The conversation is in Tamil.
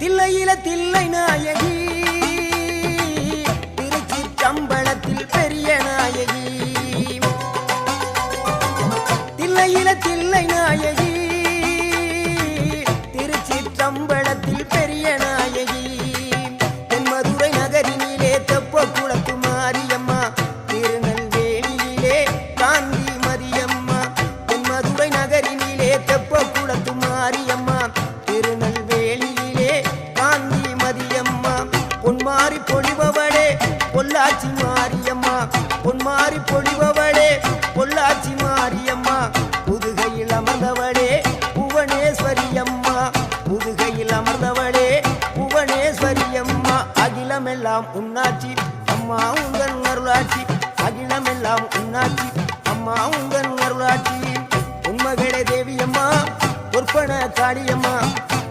தில்லையில தில்லை நாயகி திருச்சிற்றம்பலத்தில் பெரிய நாயகி தில்லையில தில்லை நாயகி திருச்சிற்றம்பலத்தில் பெரிய நாயகி தென்மதுரை நகரினிலே தெப்ப குளத்து மாரியம்மா திருநெல்வேலியிலே காந்தி மதியம்மா தென்மதுரை நகரினிலே தெப்ப குளத்து மாரியம்மா திருநெல்வேலியிலே காந்தி மதியம்மா பொன்மாரி பொழிபவளே பொள்ளாச்சி மாரியம்மா பொன்மாரி பொழிபவளே பொள்ளாச்சி மாரியம்மா புதுகையில் அமர்ந்தவளே புவனேஸ்வரியம்மா புதுகையில் அமர்ந்தவளே புவனேஸ்வரியம்மா அகிலமெல்லாம் உன்னாட்சி அம்மா உங்கள் அருளாட்சி அகிலமெல்லாம் உன்னாட்சி அம்மா உங்கள் அருளாட்சி உன்மகளே தேவியம்மா பொற்பன காளியம்மா